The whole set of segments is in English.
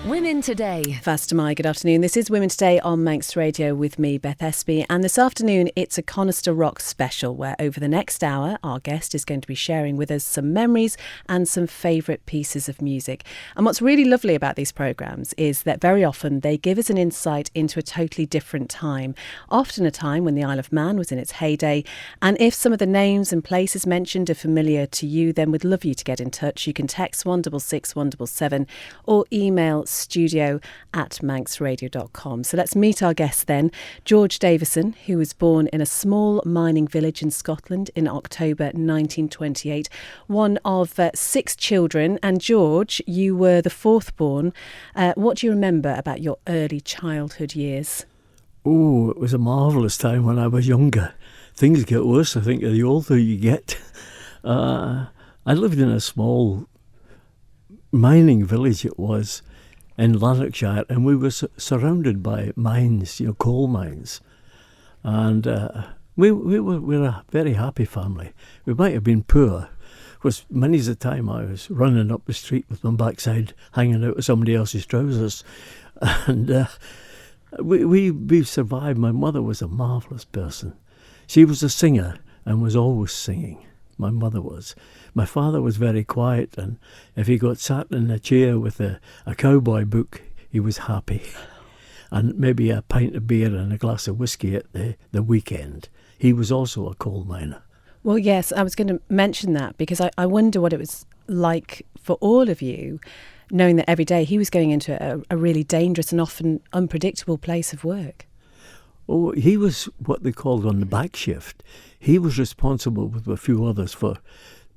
Women Today. Faster my good afternoon. This is Women Today on Manx Radio with me, Beth Espy. And this afternoon, it's a Conister Rocks special where over the next hour, our guest is going to be sharing with us some memories and some favourite pieces of music. And what's really lovely about these programmes is that very often they give us an insight into a totally different time, often a time when the Isle of Man was in its heyday. And if some of the names and places mentioned are familiar to you, then we'd love you to get in touch. You can text 166 177 or email studio@manxradio.com. So let's meet our guest then. George Davison, who was born in a small mining village in Scotland in October 1928, one of 6 children. And George, you were the fourth born. What do you remember about your early childhood years? Oh, it was a marvellous time when I was younger. Things get worse, I think, the older you get. I lived in a small mining village, it was, in Lanarkshire, and we were surrounded by mines, coal mines. And we were a very happy family. We might have been poor, because many's the time I was running up the street with my backside hanging out of somebody else's trousers. And we survived. My mother was a marvellous person. She was a singer and was always singing. My mother was. My father was very quiet, and if he got sat in a chair with a cowboy book, he was happy. And maybe a pint of beer and a glass of whiskey at the weekend. He was also a coal miner. Well, yes, I was going to mention that because I wonder what it was like for all of you, knowing that every day he was going into a really dangerous and often unpredictable place of work. Oh, he was what they called on the back shift. He was responsible with a few others for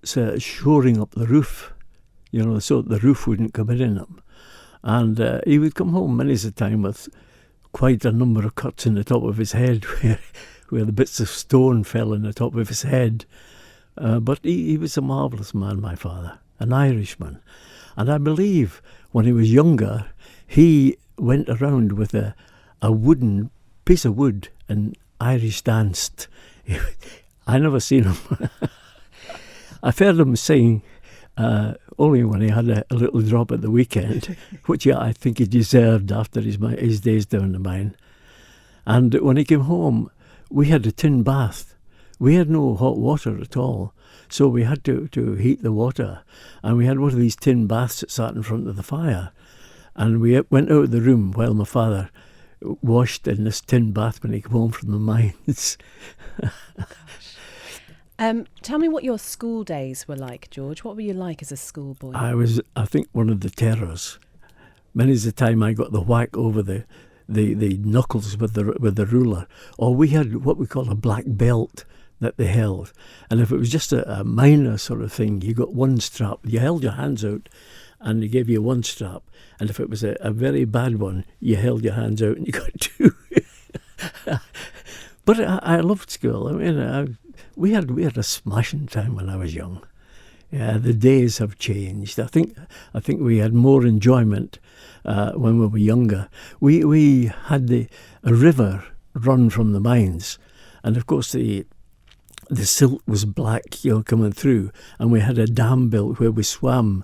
shoring up the roof, so the roof wouldn't come in him. And he would come home many a time with quite a number of cuts in the top of his head where the bits of stone fell in the top of his head. But he was a marvellous man, my father, an Irishman. And I believe when he was younger, he went around with a wooden piece of wood and Irish danced. I never seen him. I've heard him sing only when he had a little drop at the weekend, which I think he deserved after his days down the mine. And when he came home, we had a tin bath. We had no hot water at all, so we had to heat the water. And we had one of these tin baths that sat in front of the fire. And we went out of the room while my father washed in this tin bath when he came home from the mines. Tell me what your school days were like, George. What were you like as a schoolboy? I was, I think, one of the terrors. Many's the time I got the whack over the knuckles with the ruler. Or we had what we call a black belt that they held. And if it was just a minor sort of thing, you got one strap. You held your hands out and they gave you one strap. And if it was a very bad one, you held your hands out and you got 2. But I loved school. I mean, we had a smashing time when I was young. Yeah, the days have changed. I think we had more enjoyment when we were younger. We had a river run from the mines, and of course the silt was black, coming through, and we had a dam built where we swam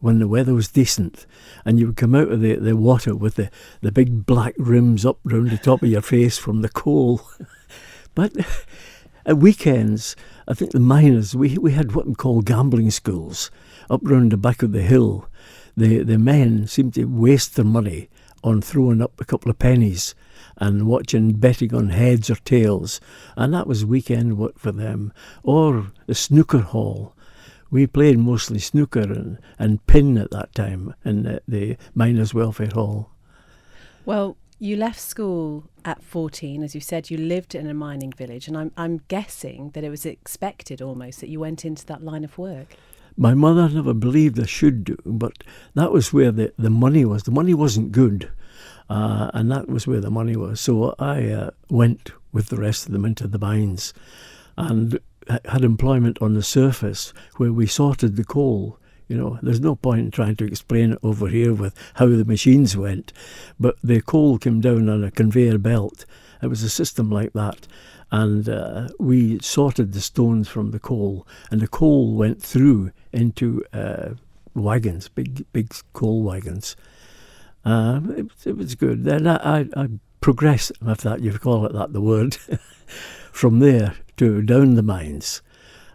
when the weather was decent, and you would come out of the water with the big black rims up round the top of your face from the coal. But at weekends, I think the miners, we had what we call gambling schools up round the back of the hill. The men seemed to waste their money on throwing up a couple of pennies and betting on heads or tails, and that was weekend work for them. Or the snooker hall. We played mostly snooker and pin at that time in the Miners' Welfare Hall. Well, you left school at 14. As you said, you lived in a mining village, and I'm guessing that it was expected almost that you went into that line of work. My mother never believed I should do, but that was where the money was. The money wasn't good, and that was where the money was. So I went with the rest of them into the mines and had employment on the surface where we sorted the coal. There's no point in trying to explain it over here with how the machines went, but the coal came down on a conveyor belt. It was a system like that, and we sorted the stones from the coal, and the coal went through into wagons, big coal wagons. It was good. Then I progressed, if that you call it that, the word, from there to down the mines.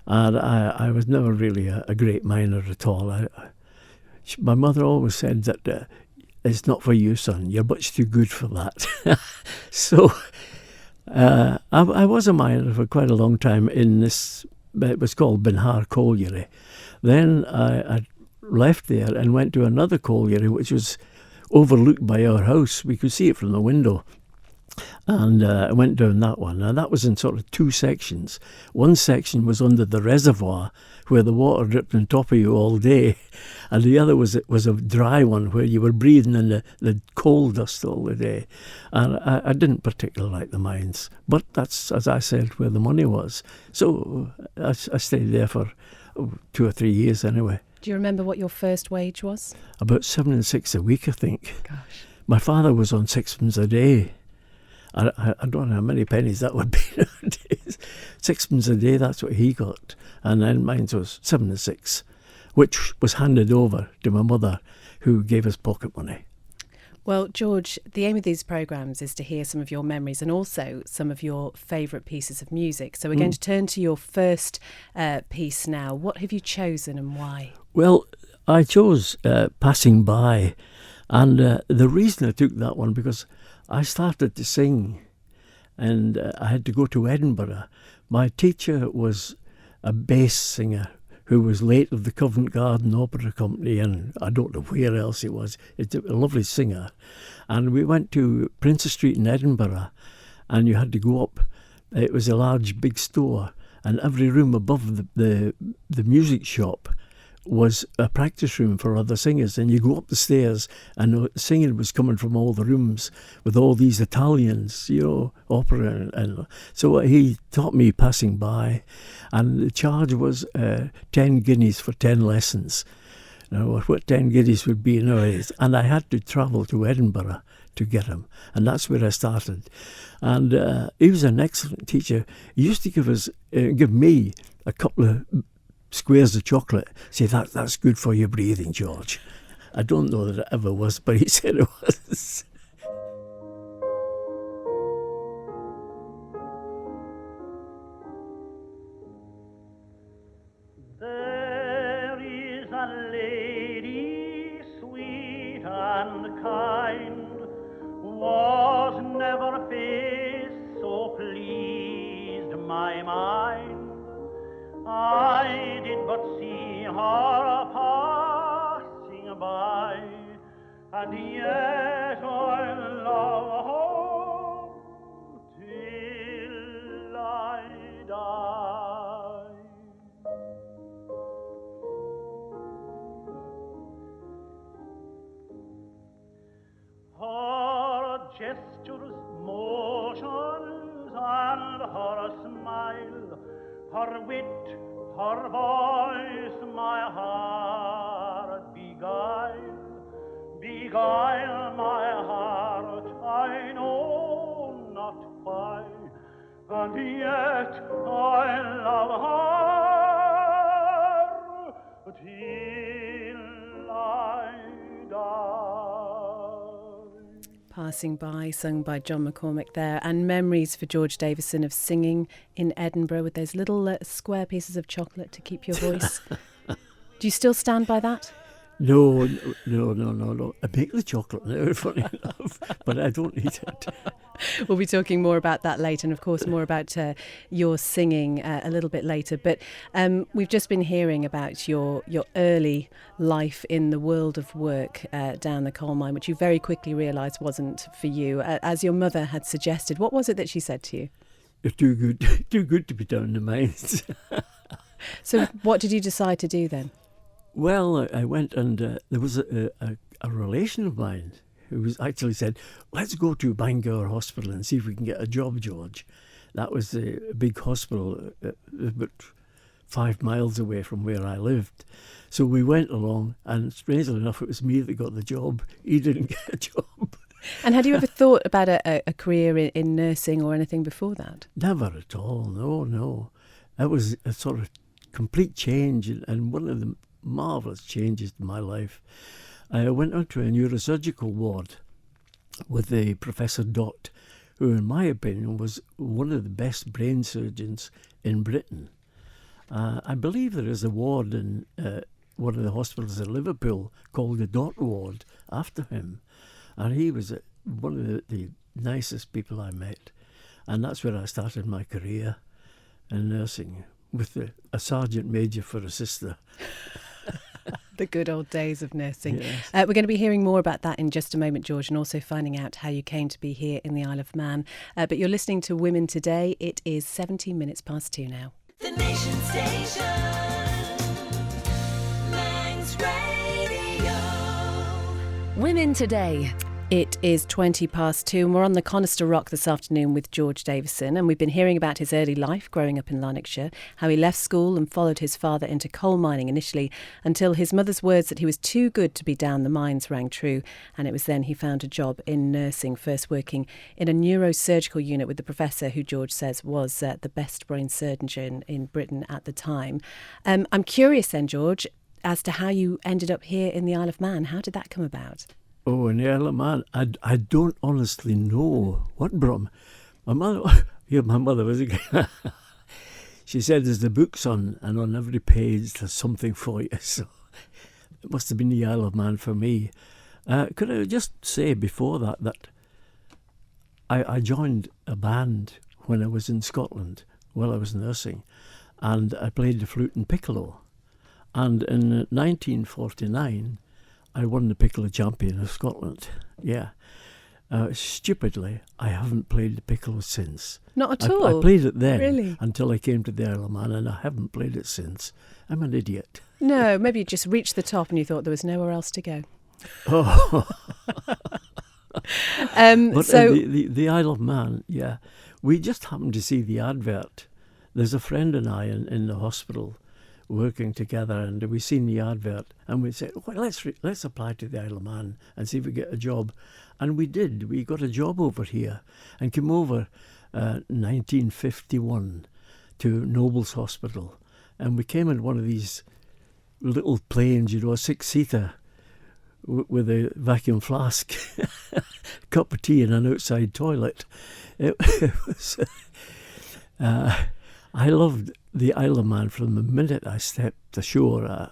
And I was never really a great miner at all. My mother always said that it's not for you, son. You're much too good for that. So I was a miner for quite a long time in this. It was called Binhar Colliery. Then I left there and went to another colliery, which was overlooked by our house. We could see it from the window. And I went down that one. Now, that was in sort of two sections. One section was under the reservoir, where the water dripped on top of you all day. And the other was a dry one, where you were breathing in the coal dust all the day. And I didn't particularly like the mines. But that's, as I said, where the money was. So I stayed there for 2 or 3 years anyway. Do you remember what your first wage was? About 7 and 6 a week, I think. Gosh. My father was on 6pence a day. I don't know how many pennies that would be nowadays. 6pence a day, that's what he got. And then mine was 7 and 6, which was handed over to my mother, who gave us pocket money. Well, George, the aim of these programmes is to hear some of your memories and also some of your favourite pieces of music. So we're going to turn to your first piece now. What have you chosen and why? Well, I chose Passing By. And the reason I took that one, because I started to sing and I had to go to Edinburgh. My teacher was a bass singer who was late of the Covent Garden Opera Company, and I don't know where else he was. It's a lovely singer. And we went to Princess Street in Edinburgh, and you had to go up. It was a large, big store, and every room above the music shop was a practice room for other singers, and you go up the stairs and the singing was coming from all the rooms with all these Italians, opera, and so he taught me Passing By, and the charge was 10 guineas for 10 lessons. Now, what 10 guineas would be nowadays, and I had to travel to Edinburgh to get him, and that's where I started. And he was an excellent teacher. He used to give me a couple of squares of chocolate, say that's good for your breathing, George. I don't know that it ever was, but he said it was. There is a lady sweet and kind, was never face so pleased my mind. I did but see her passing by, and yet I love her till I die. Her gestures, motions, and her smile, her wit, her voice, my heart beguile my heart, I know not why, and yet I love her till I die. Passing By, sung by John McCormick there, and memories for George Davison of singing in Edinburgh with those little square pieces of chocolate to keep your voice. Do you still stand by that? No. I make the chocolate now, funny enough, but I don't eat it. We'll be talking more about that later, and of course more about your singing a little bit later. But we've just been hearing about your early life in the world of work down the coal mine, which you very quickly realised wasn't for you, as your mother had suggested. What was it that she said to you? You're too good to be down in the mines. So what did you decide to do then? Well, I went and there was a relation of mine who was actually said, let's go to Bangor Hospital and see if we can get a job, George. That was a big hospital about 5 miles away from where I lived. So we went along, and strangely enough, it was me that got the job. He didn't get a job. And had you ever thought about a career in nursing or anything before that? Never at all, no. It was a sort of complete change, and one of the marvellous changes in my life. I went onto a neurosurgical ward with the Professor Dot, who in my opinion was one of the best brain surgeons in Britain. I believe there is a ward in one of the hospitals in Liverpool called the Dot Ward after him. And he was one of the nicest people I met. And that's where I started my career in nursing, with a sergeant major for a sister. The good old days of nursing. Yes. We're going to be hearing more about that in just a moment, George, and also finding out how you came to be here in the Isle of Man. But you're listening to Women Today. It is 17 minutes past 2 now. The Nation Station, Manx Radio. Women Today. It is 20 past 2 and we're on the Conister Rock this afternoon with George Davison, and we've been hearing about his early life growing up in Lanarkshire, how he left school and followed his father into coal mining initially until his mother's words that he was too good to be down the mines rang true, and it was then he found a job in nursing, first working in a neurosurgical unit with the professor who George says was the best brain surgeon in Britain at the time. I'm curious then, George, as to how you ended up here in the Isle of Man. How did that come about? Oh, in the Isle of Man, I don't honestly know what brought me. My mother was again. She said there's the books on, and on every page there's something for you. So it must have been the Isle of Man for me. Could I just say before that I joined a band when I was in Scotland while I was nursing, and I played the flute and piccolo. And in 1949, I won the piccolo champion of Scotland. Yeah. Stupidly, I haven't played the piccolo since. Not at all? I played it then Really? until I came to the Isle of Man, and I haven't played it since. I'm an idiot. No, maybe you just reached the top and you thought there was nowhere else to go. Oh. But so the Isle of Man, yeah. We just happened to see the advert. There's a friend and I in the hospital working together, and we seen the advert, and we said, well, let's apply to the Isle of Man and see if we get a job. And we did. We got a job over here and came over 1951 to Nobles Hospital, and we came in one of these little planes, a 6-seater with a vacuum flask, cup of tea and an outside toilet. It was I loved the Isle of Man from the minute I stepped ashore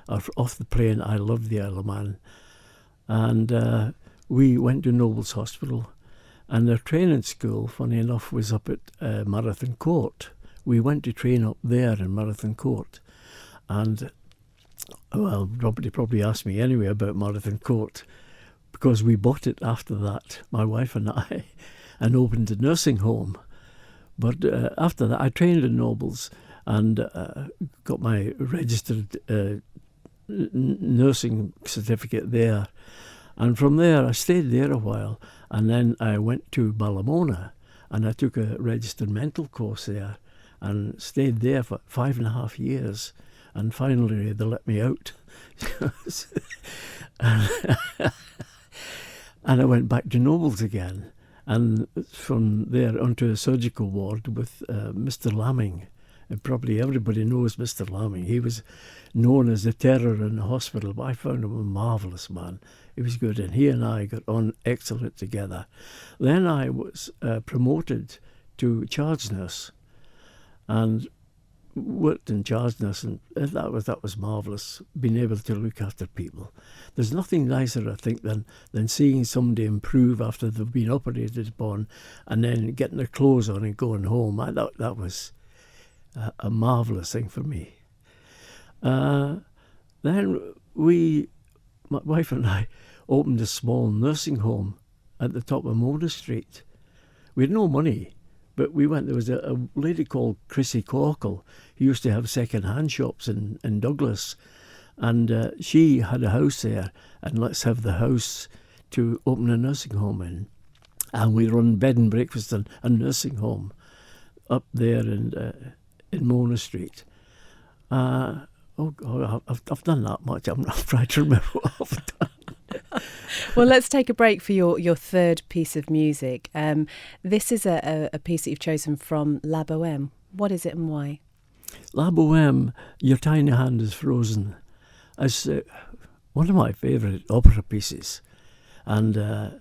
off the plane. I loved the Isle of Man. And we went to Nobles Hospital, and their training school, funny enough, was up at Marathon Court. We went to train up there in Marathon Court. And, well, nobody probably asked me anyway about Marathon Court, because we bought it after that, my wife and I, and opened a nursing home. But after that, I trained in Nobles and got my registered nursing certificate there. And from there, I stayed there a while. And then I went to Ballamona, and I took a registered mental course there and stayed there for 5.5 years. And finally, they let me out. And I went back to Nobles again. And from there onto a surgical ward with Mr. Lamming. And probably everybody knows Mr. Lamming. He was known as the terror in the hospital, but I found him a marvellous man. He was good, and he and I got on excellent together. Then I was promoted to charge nurse and worked in charge nurse, and that was marvellous, being able to look after people. There's nothing nicer, I think, than seeing somebody improve after they've been operated upon, and then getting their clothes on and going home. That was a marvellous thing for me. Then my wife and I, opened a small nursing home at the top of Mona Street. We had no money, but we went. There was a lady called Chrissy Corkle who used to have second-hand shops in Douglas, and she had a house there, and let's have the house to open a nursing home in. And we run bed and breakfast and a nursing home up there in Mona Street. Oh God, I've done that much. I'm trying to remember what I've done. Well, let's take a break for your third piece of music. This is a piece that you've chosen from La Boheme. What is it and why? La Boheme, Your Tiny Hand is Frozen. as one of my favourite opera pieces. And I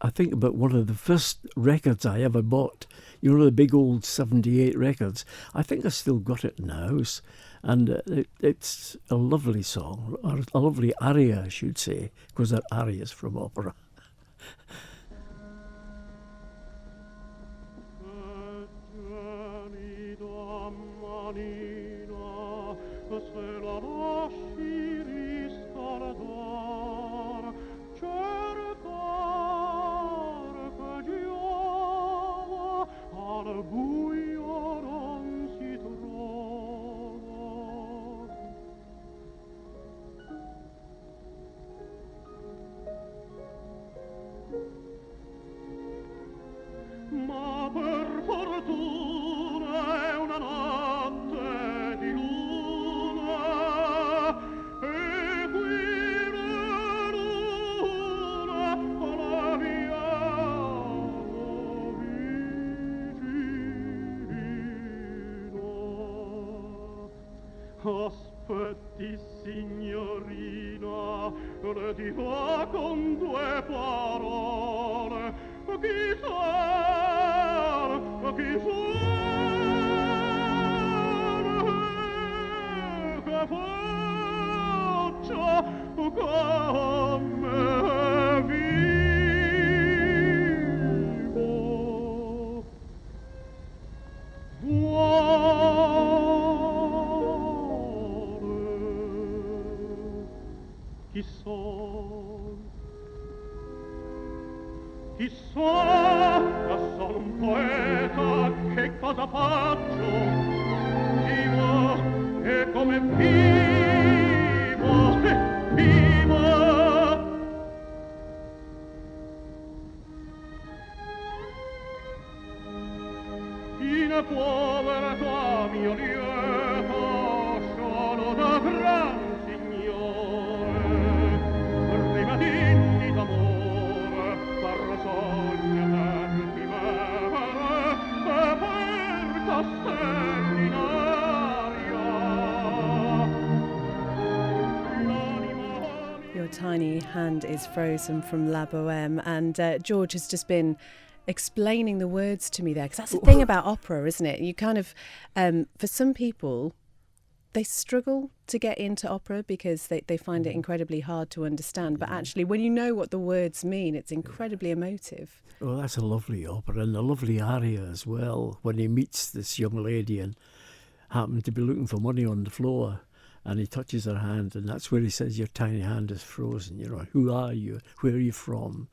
think about one of the first records I ever bought. You know, the big old 78 records. I think I still got it in the house. And it's a lovely song, or a lovely aria, I should say, because they're arias from opera. Ma per fortuna è una notte di luna e qui la luna la viamo vicino. Aspetti, signorina, le dirò con due parole. Chissà, che faccia come vivo. Vuole, chi son? Chissà, da sono un poeta, che cosa faccio? Vivo, e come vivo, vivo. In povertà mio lieto, sono da gran signore, prima d'inni d'amore, Your tiny hand is frozen from La Boheme, and George has just been explaining the words to me there, because that's the thing about opera, isn't it? You kind of, for some people, they struggle to get into opera because they find it incredibly hard to understand. But actually, when you know what the words mean, it's incredibly emotive. Well, that's a lovely opera, and a lovely aria as well, when he meets this young lady and happened to be looking for money on the floor, and he touches her hand, and that's where he says, your tiny hand is frozen, you know, who are you, where are you from?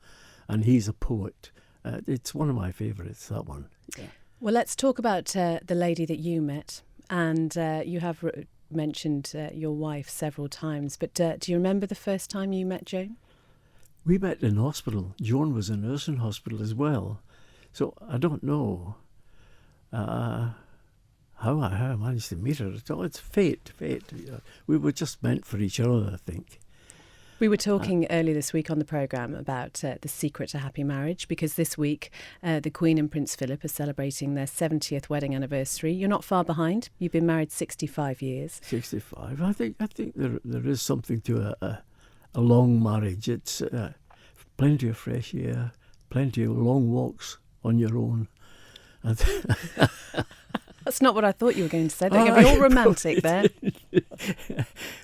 And he's a poet. It's one of my favourites, that one. Yeah. Well, let's talk about the lady that you met, and you have mentioned your wife several times, but do you remember the first time you met Joan? We met in hospital. Joan was a nurse in hospital as well. So I don't know how I managed to meet her at all. It's fate. We were just meant for each other, I think. We were talking earlier this week on the programme about the secret to happy marriage, because this week the Queen and Prince Philip are celebrating their 70th wedding anniversary. You're not far behind. You've been married 65 years. 65. I think there is something to a long marriage. It's plenty of fresh air, plenty of long walks on your own. That's not what I thought you were going to say. They're going to be all romantic there.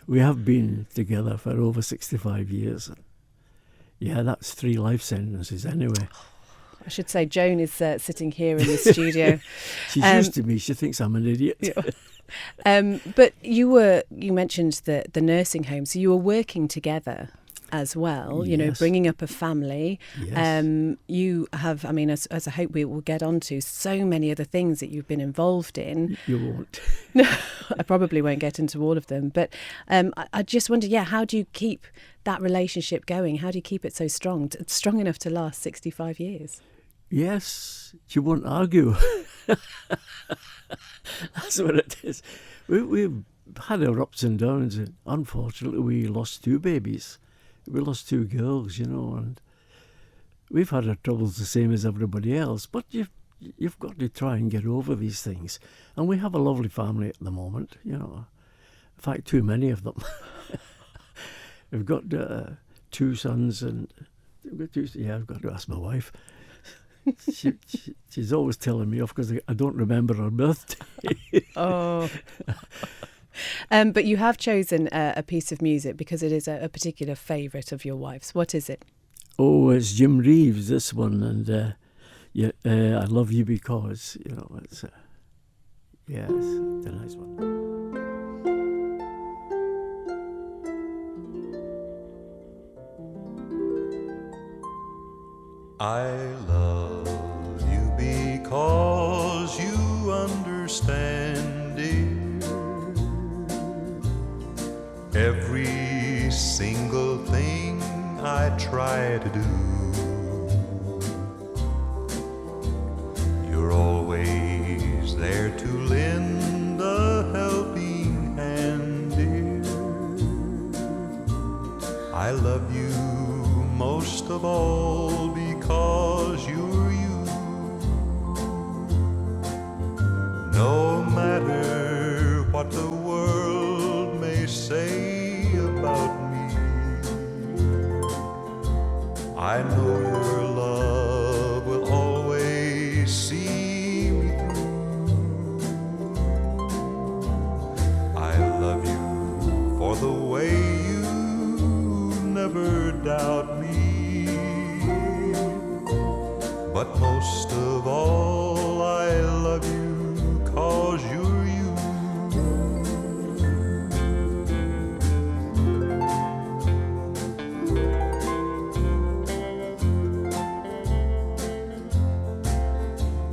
We have been together for over 65 years. Yeah, that's 3 life sentences anyway. I should say Joan is sitting here in the studio. She's used to me. She thinks I'm an idiot. Yeah. But you mentioned the nursing home, so you were working together as well, you know, bringing up a family. Yes. You have, I mean, as I hope we will get onto, so many other things that you've been involved in. You won't. No, I probably won't get into all of them. But I just wonder, how do you keep that relationship going? How do you keep it so strong enough to last 65 years? Yes, you won't argue. That's what it is. We've had our ups and downs. And unfortunately, we lost 2 babies. We lost 2 girls, you know, and we've had our troubles the same as everybody else. But you've got to try and get over these things. And we have a lovely family at the moment, you know. In fact, too many of them. I've got 2 sons, and I've got to ask my wife. She's always telling me off because I don't remember her birthday. Oh. But you have chosen a piece of music because it is a particular favourite of your wife's. What is it? Oh, it's Jim Reeves, this one, and I Love You Because, it's it's a nice one. I love you because you understand, dear, every single thing I try to do. You're always there to lend a helping hand, dear. I love you most of all because you're you. No matter what the world may say about me, I know your love will always see me through. I love you for the way you never doubt me. But most of all, I love you 'cause you're you.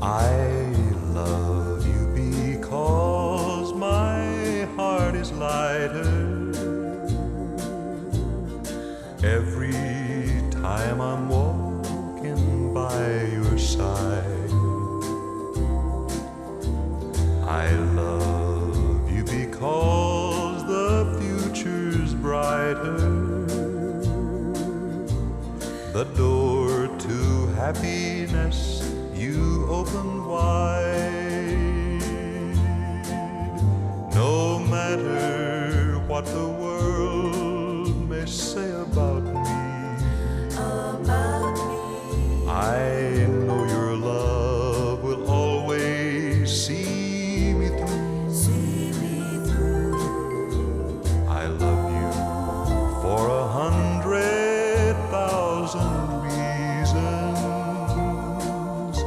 I love you because my heart is lighter every time I'm walking by your side. I love you because the future's brighter. The door to happiness you open wide. No matter what the world may say about me, I know your love will always see me through. I love you for 100,000 reasons,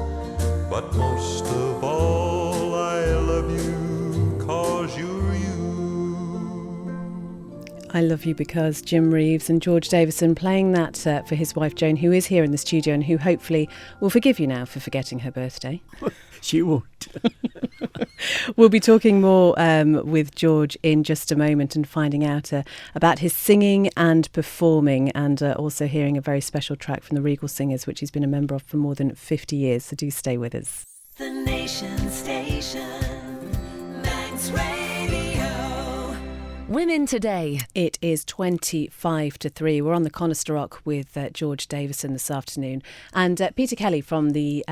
but most of all I love you 'cause you're you. I Love You Because, Jim Reeves and George Davison playing that for his wife Joan, who is here in the studio and who hopefully will forgive you now for forgetting her birthday. She won't. We'll be talking more with George in just a moment and finding out about his singing and performing, and also hearing a very special track from the Regal Singers, which he's been a member of for more than 50 years. So do stay with us. The Nation Station, Manx Radio. Women Today. It is 25 to 3. We're on the Conister Rock with George Davison this afternoon. And Peter Kelly from the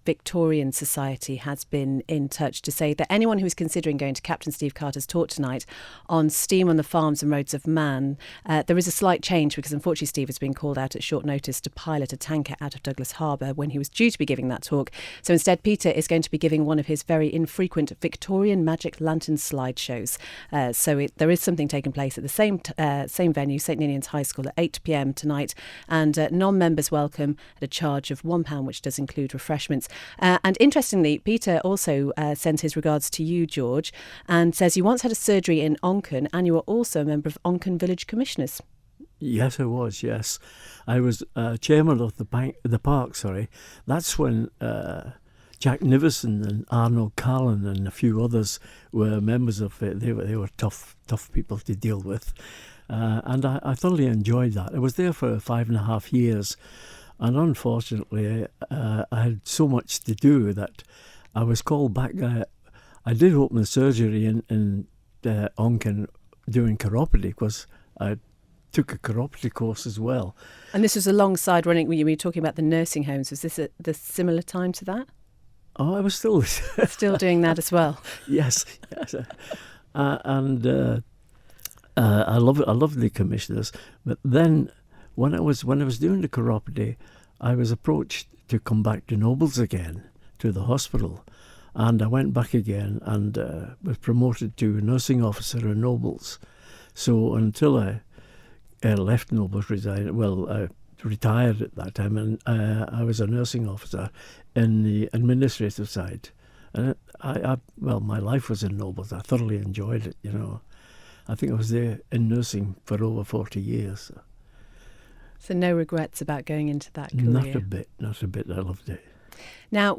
Victorian Society has been in touch to say that anyone who is considering going to Captain Steve Carter's talk tonight on steam on the farms and roads of Man, there is a slight change because unfortunately Steve has been called out at short notice to pilot a tanker out of Douglas Harbour when he was due to be giving that talk. So instead Peter is going to be giving one of his very infrequent Victorian magic lantern slideshows. There is something taking place at the same venue, St Ninian's High School, at 8 p.m. tonight, and non-members welcome at a charge of £1, which does include refreshments. And interestingly, Peter also sends his regards to you, George, and says you once had a surgery in Onchan and you were also a member of Onchan Village Commissioners. Yes, I was, yes. I was chairman of the park. That's when Jack Nivison and Arnold Callan and a few others were members of it. They were tough people to deal with. And I thoroughly enjoyed that. I was there for 5.5 years. And unfortunately, I had so much to do that I was called back. I did open a surgery in Onchan doing chiropody because I took a chiropody course as well. And this was alongside running, when you were talking about the nursing homes. Was this the similar time to that? Oh, I was still doing that as well. Yes. And I loved the commissioners. But then, when I was doing the chiropody, I was approached to come back to Nobles again, to the hospital, and I went back again and was promoted to nursing officer in Nobles. So until I left Nobles, retired at that time, and I was a nursing officer in the administrative side. And my life was in Nobles. I thoroughly enjoyed it, you know. I think I was there in nursing for over 40 years. So no regrets about going into that career? Not a bit. I loved it. Now,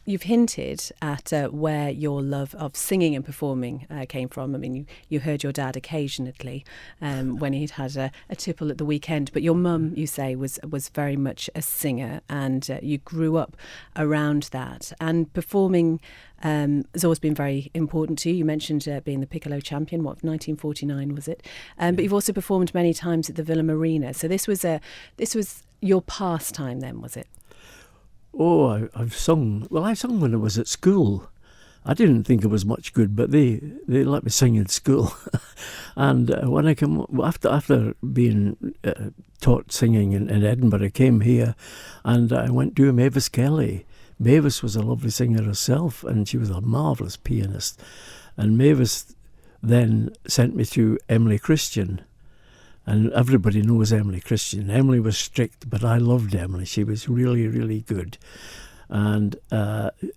you've hinted at where your love of singing and performing came from. I mean, you heard your dad occasionally when he'd had a tipple at the weekend, but your mum, you say, was very much a singer, and you grew up around that. And performing has always been very important to you. You mentioned being the piccolo champion, 1949 was it? But you've also performed many times at the Villa Marina. So this was your pastime then, was it? Oh, I've sung. Well, I sung when I was at school. I didn't think it was much good, but they let me sing in school. And when I came after being taught singing in Edinburgh, I came here, and I went to Mavis Kelly. Mavis was a lovely singer herself, and she was a marvellous pianist. And Mavis then sent me to Emily Christian. And everybody knows Emily Christian. Emily was strict, but I loved Emily. She was really, really good. And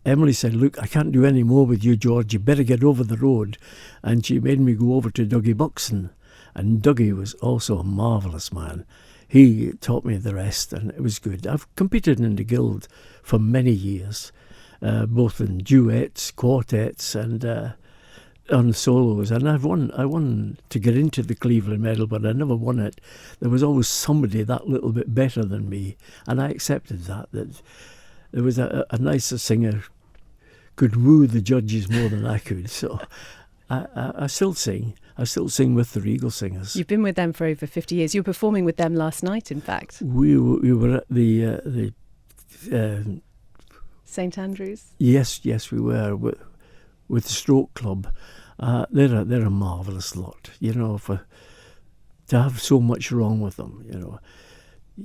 Emily said, look, I can't do any more with you, George. You better get over the road. And she made me go over to Dougie Buxton. And Dougie was also a marvellous man. He taught me the rest, and it was good. I've competed in the Guild for many years, both in duets, quartets, and on solos, and I won to get into the Cleveland Medal, but I never won it. There was always somebody that little bit better than me, and I accepted that there was a nicer singer could woo the judges more than I could. So I still sing. I still sing with the Regal Singers. You've been with them for over 50 years. You were performing with them last night, in fact. We were at the St Andrews? Yes, we were with the Stroke Club. They're a marvellous lot, you know, to have so much wrong with them, you know.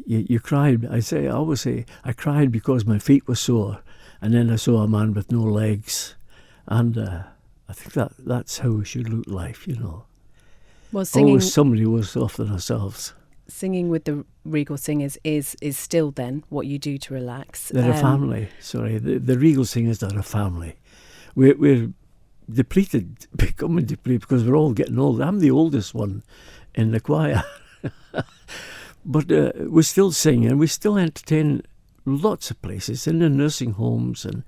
You cried, I always say, I cried because my feet were sore, and then I saw a man with no legs, and I think that's how we should look life, you know. Well, singing, always somebody worse off than ourselves. Singing with the Regal Singers is still then what you do to relax. They're a family, sorry. The Regal Singers are a family. We're depleted, becoming depleted, because we're all getting old. I'm the oldest one in the choir. But we still sing, and we still entertain lots of places, in the nursing homes and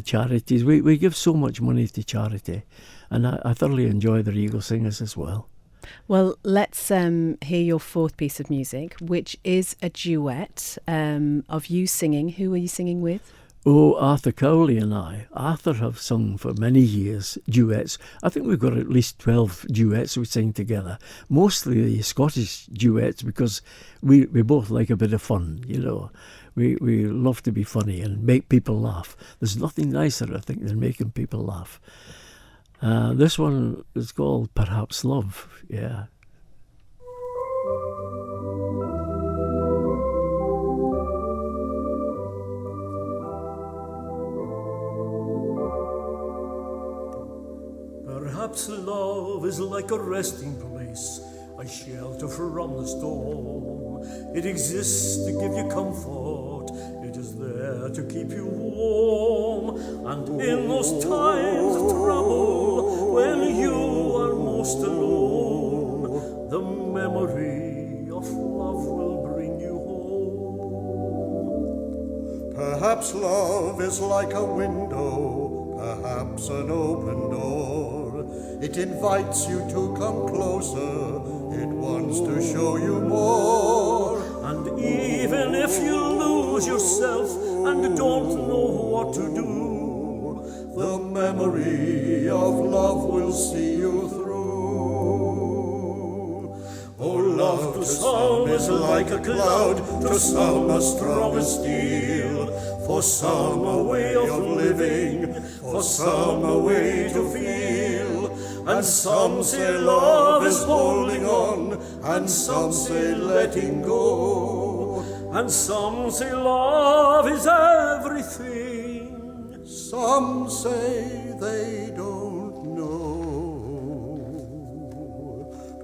charities. We give so much money to charity, and I thoroughly enjoy the Regal Singers as well. Well, let's hear your fourth piece of music, which is a duet of you singing. Who are you singing with? Oh, Arthur Cowley and I. Arthur have sung for many years duets. I think we've got at least 12 duets we sing together. Mostly the Scottish duets, because we both like a bit of fun, you know. We love to be funny and make people laugh. There's nothing nicer, I think, than making people laugh. This one is called Perhaps Love, yeah. Perhaps love is like a resting place, a shelter from the storm. It exists to give you comfort, it is there to keep you warm. And in those times of trouble, when you are most alone, the memory of love will bring you home. Perhaps love is like a window, perhaps an open door. It invites you to come closer, it wants to show you more. And even if you lose yourself and don't know what to do, the memory of love will see you through. Oh, love to some is like a cloud, to some a strong as steel, for some a way of living, for some a way to feel. And some say love is holding on, and some say letting go, and some say love is everything. Some say they don't know.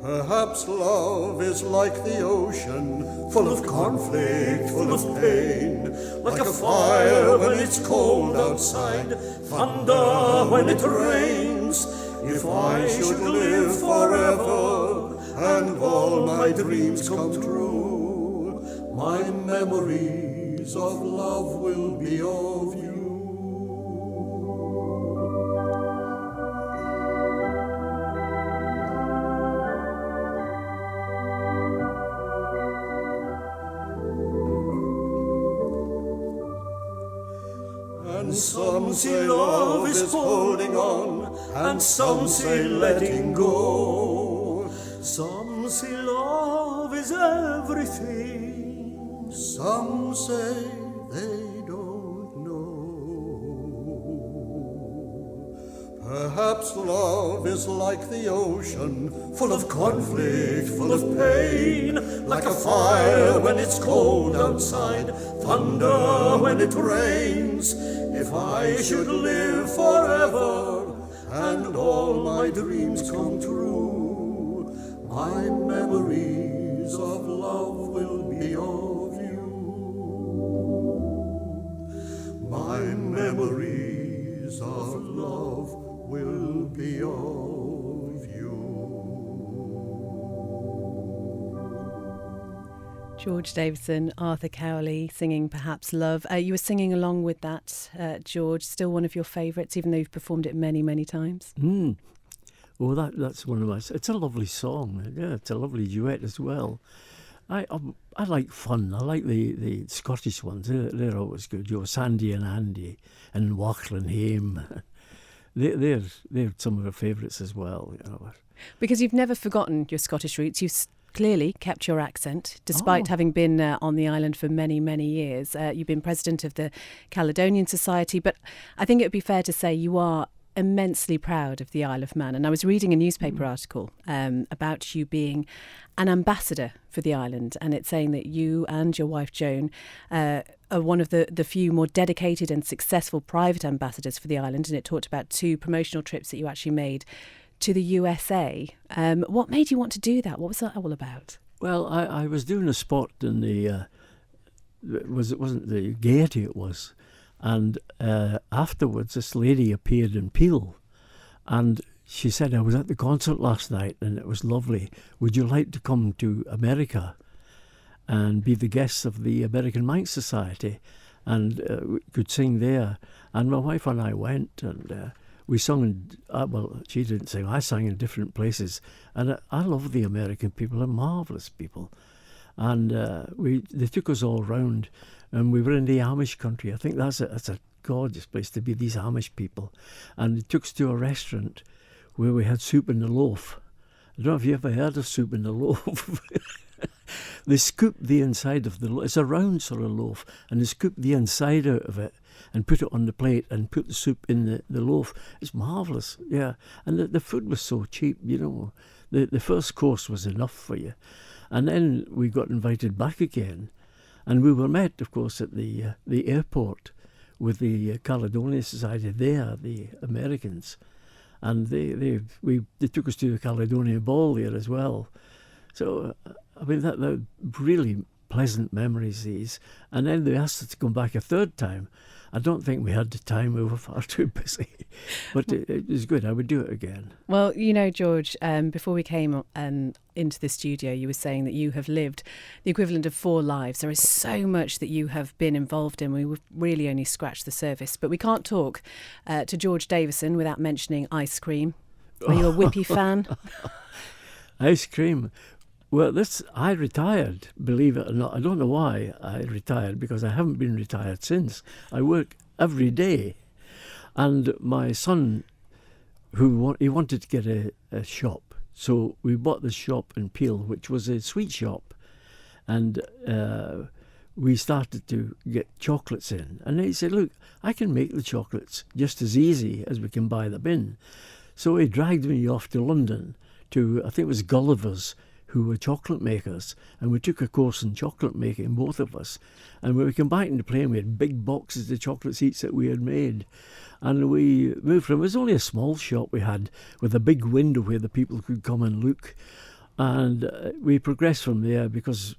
Perhaps love is like the ocean, full of conflict, full of pain, like a fire when it's cold outside, thunder when it rains. If I should live forever and all my dreams come true, my memories of love will be of you. And some say love is holding on, and some say letting go. Some say love is everything. Some say they don't know. Perhaps love is like the ocean, full of conflict, full of pain, like a fire when it's cold outside, thunder when it rains. If I should live forever and all my dreams come true, my memories of love will be of you. My memories of love will be of you. George Davison, Arthur Cowley singing Perhaps Love. You were singing along with that, George. Still one of your favourites, even though you've performed it many, many times. Well, that's one of my... It's a lovely song. Yeah, it's a lovely duet as well. I like fun. I like the Scottish ones. They're always good. You know, Sandy and Andy and Wachlan Hame. They're some of our favourites as well. You know. Because you've never forgotten your Scottish roots. You've clearly kept your accent, despite having been on the island for many, many years. You've been president of the Caledonian Society, but I think it would be fair to say you are immensely proud of the Isle of Man. And I was reading a newspaper article about you being an ambassador for the island, and it's saying that you and your wife Joan are one of the few more dedicated and successful private ambassadors for the island, and it talked about 2 promotional trips that you actually made to the USA. What made you want to do that? What was that all about? Well, I was doing a spot in it wasn't the Gaiety, it was. And afterwards, this lady appeared in Peel, and she said, I was at the concert last night and it was lovely. Would you like to come to America and be the guest of the American Manx Society? And we could sing there. And my wife and I went, and we sung, well, she didn't sing, I sang in different places. And I love the American people, they're marvellous people. And they took us all round, and we were in the Amish country. I think that's a gorgeous place to be, these Amish people. And they took us to a restaurant where we had soup in the loaf. I don't know if you ever heard of soup in the loaf. They scooped the inside of the loaf. It's a round sort of loaf, and they scooped the inside out of it and put it on the plate and put the soup in the loaf. It's marvellous, yeah. And the food was so cheap, you know. The first course was enough for you. And then we got invited back again. And we were met, of course, at the airport with the Caledonian Society there, the Americans. And they took us to the Caledonian Ball there as well. So, I mean, they're really pleasant memories, these. And then they asked us to come back a third time. I don't think we had the time, we were far too busy. But it was good, I would do it again. Well, you know, George, before we came into the studio, you were saying that you have lived the equivalent of 4 lives. There is so much that you have been involved in. We've really only scratched the surface. But we can't talk to George Davison without mentioning ice cream. Are you a Whippy fan? Ice cream. Well, I retired, believe it or not. I don't know why I retired, because I haven't been retired since. I work every day. And my son, he wanted to get a shop. So we bought this shop in Peel, which was a sweet shop. And we started to get chocolates in. And he said, look, I can make the chocolates just as easy as we can buy them in. So he dragged me off to London to, I think it was Gulliver's, who were chocolate makers, and we took a course in chocolate making, both of us. And when we came back into plane, we had big boxes of chocolate seats that we had made. And we moved from, it was only a small shop we had with a big window where the people could come and look. And we progressed from there because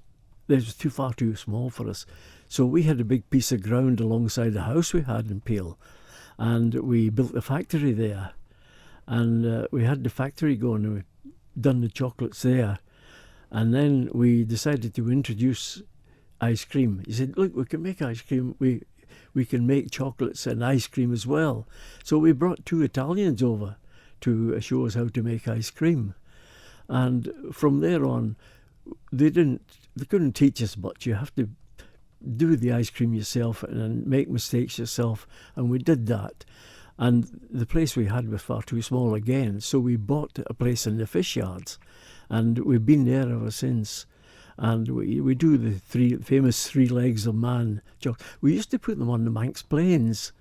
it was far too small for us. So we had a big piece of ground alongside the house we had in Peel, and we built a factory there. And we had the factory going, and we done the chocolates there. And then we decided to introduce ice cream. He said, look, we can make ice cream. We can make chocolates and ice cream as well. So we brought 2 Italians over to show us how to make ice cream. And from there on, they couldn't teach us much. You have to do the ice cream yourself and make mistakes yourself. And we did that. And the place we had was far too small again. So we bought a place in the fish yards. And we've been there ever since. And we do the famous 3 legs of man. We used to put them on the Manx planes.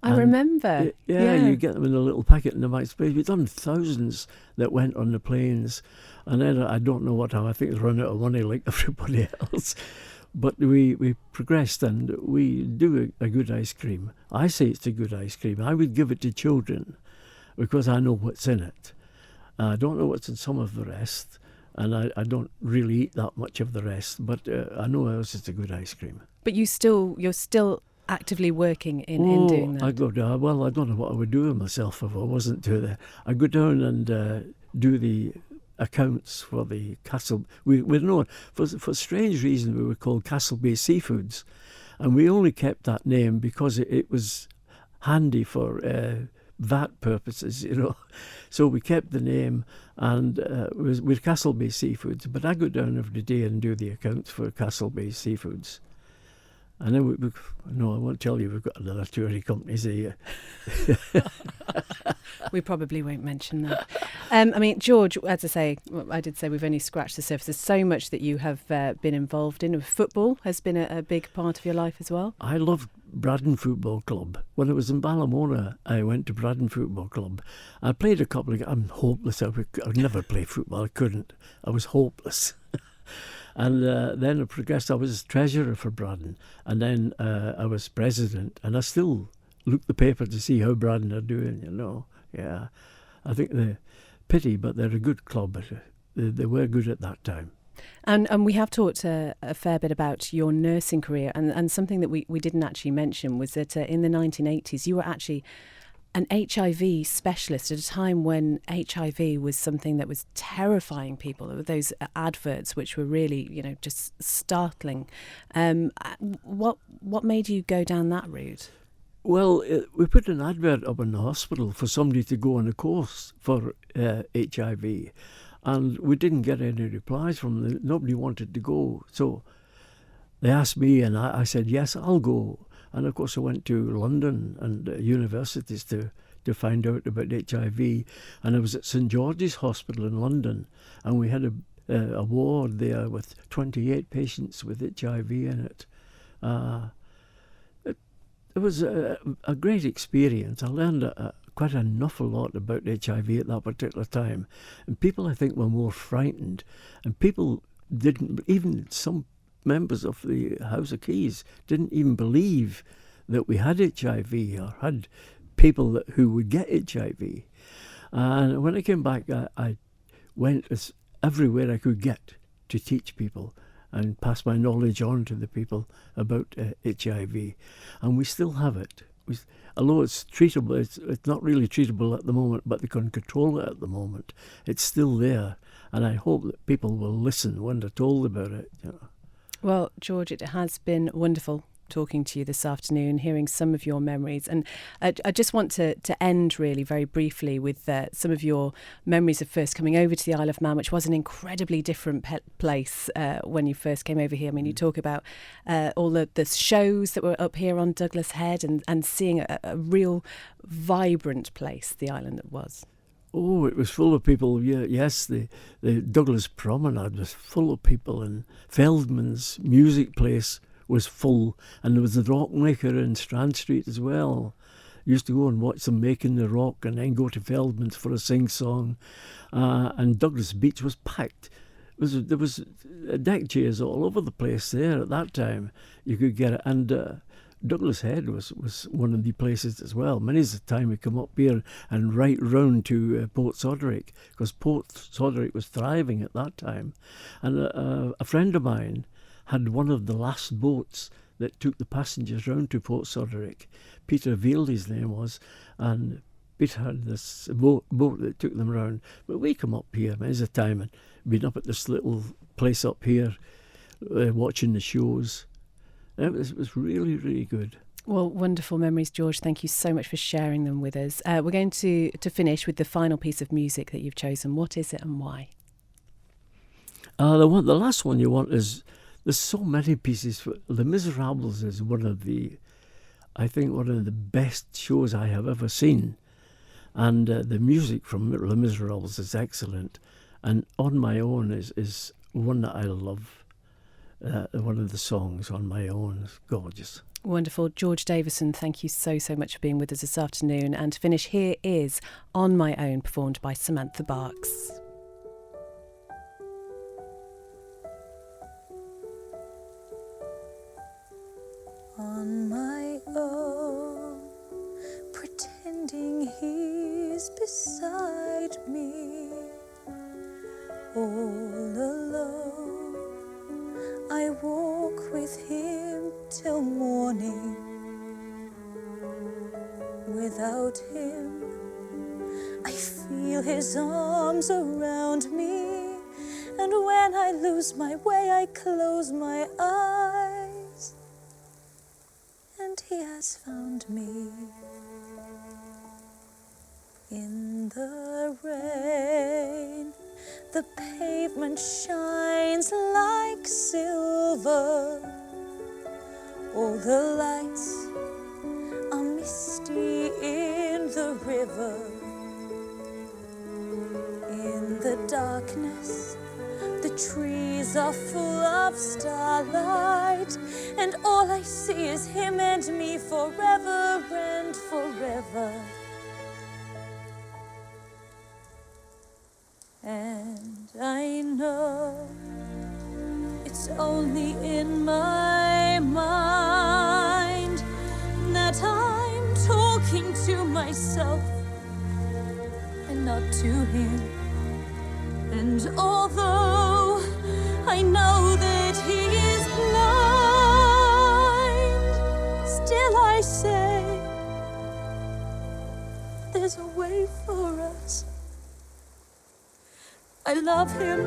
I remember. Yeah, you get them in a little packet in the Manx planes. We've done thousands that went on the planes. And then I don't know what time, I think it's run out of money like everybody else. But we progressed, and we do a good ice cream. I say it's a good ice cream. I would give it to children because I know what's in it. I don't know what's in some of the rest, and I don't really eat that much of the rest, but I know else it's a good ice cream. But you're still actively working in doing that? I go down, well, I don't know what I would do with myself if I wasn't to there. I go down and do the accounts for the Castle. We're known, for strange reason, we were called Castle Bay Seafoods, and we only kept that name because it was handy for VAT purposes, you know. So we kept the name, and we're Castle Bay Seafoods. But I go down every day and do the accounts for Castle Bay Seafoods. And then no, I won't tell you, we've got another touring companies here. We probably won't mention that. I mean, George, as I say, I did say we've only scratched the surface. There's so much that you have been involved in. Football has been a big part of your life as well. I loved Braddon Football Club. When I was in Ballamona, I went to Braddon Football Club. I played a couple of... I'm hopeless. I would never play football. I couldn't. I was hopeless. And then I progressed. I was treasurer for Braddon, and then I was president, and I still look the paper to see how Braddon are doing, you know. Yeah, I think they're pity, but they're a good club. They were good at that time. And we have talked a fair bit about your nursing career, and something that we didn't actually mention was that in the 1980s you were actually an HIV specialist at a time when HIV was something that was terrifying people. There were those adverts which were really, you know, just startling. What made you go down that route? Well, we put an advert up in the hospital for somebody to go on a course for HIV, and we didn't get any replies from them. Nobody wanted to go. So they asked me, and I said, yes, I'll go. And of course I went to London and universities to find out about HIV. And I was at St George's Hospital in London, and we had a ward there with 28 patients with HIV in it. It was a great experience. I learned quite an awful lot about HIV at that particular time. And people, I think, were more frightened. And people didn't, even some members of the House of Keys didn't even believe that we had HIV or had people who would get HIV. And when I came back, I went everywhere I could get to teach people and pass my knowledge on to the people about HIV. And we still have it. Although it's treatable, it's not really treatable at the moment, but they can control it at the moment. It's still there. And I hope that people will listen when they're told about it, you know. Well, George, it has been wonderful talking to you this afternoon, hearing some of your memories. And I just want to end really very briefly with some of your memories of first coming over to the Isle of Man, which was an incredibly different place when you first came over here. I mean, you talk about all the shows that were up here on Douglas Head and seeing a real vibrant place the island was. Oh, it was full of people. Yeah, yes, the Douglas Promenade was full of people, and Feldman's music place was full, and there was the Rockmaker in Strand Street as well. Used to go and watch them making the rock and then go to Feldman's for a sing-song. And Douglas Beach was packed. There was deck chairs all over the place there at that time. You could get it. And Douglas Head was one of the places as well. Many's the time we come up here and right round to Port Soderick, because Port Soderick was thriving at that time. And a friend of mine had one of the last boats that took the passengers round to Port Soderick. Peter Veal, his name was, and Peter had this boat that took them round. But we come up here many's the time and been up at this little place up here watching the shows. It was really, really good. Well, wonderful memories, George. Thank you so much for sharing them with us. We're going to finish with the final piece of music that you've chosen. What is it and why? The last one you want is, there's so many pieces. Les Miserables is one of the best shows I have ever seen. And the music from Les Miserables is excellent. And On My Own is one that I love. One of the songs, On My Own, is gorgeous. Wonderful. George Davison, thank you so much for being with us this afternoon. And to finish, here is On My Own, performed by Samantha Barks. On my own, pretending he's beside me, all alone, I walk with him till morning. Without him, I feel his arms around me, and when I lose my way, I close my eyes, and he has found me. In the rain, the pavement shines like silver. All the lights are misty in the river. In the darkness, the trees are full of starlight, and all I see is him and me forever and forever. And I know it's only in my mind that I'm talking to myself and not to him. And although I know that he is blind, still I say there's a way for us. I love him,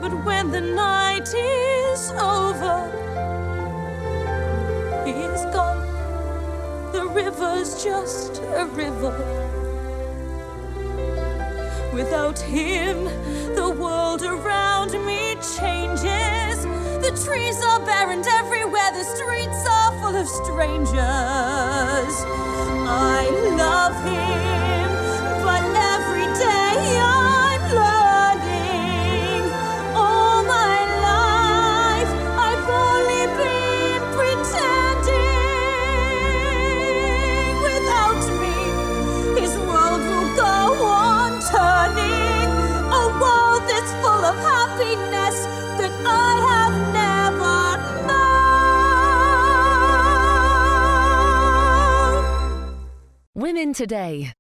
but when the night is over, he is gone. The river's just a river. Without him, the world around me changes. The trees are bare and everywhere the streets are full of strangers. I love him, but every day I'm learning. All my life I've only been pretending. Without me, his world will go on turning. A world that's full of happiness that I have never known. Women Today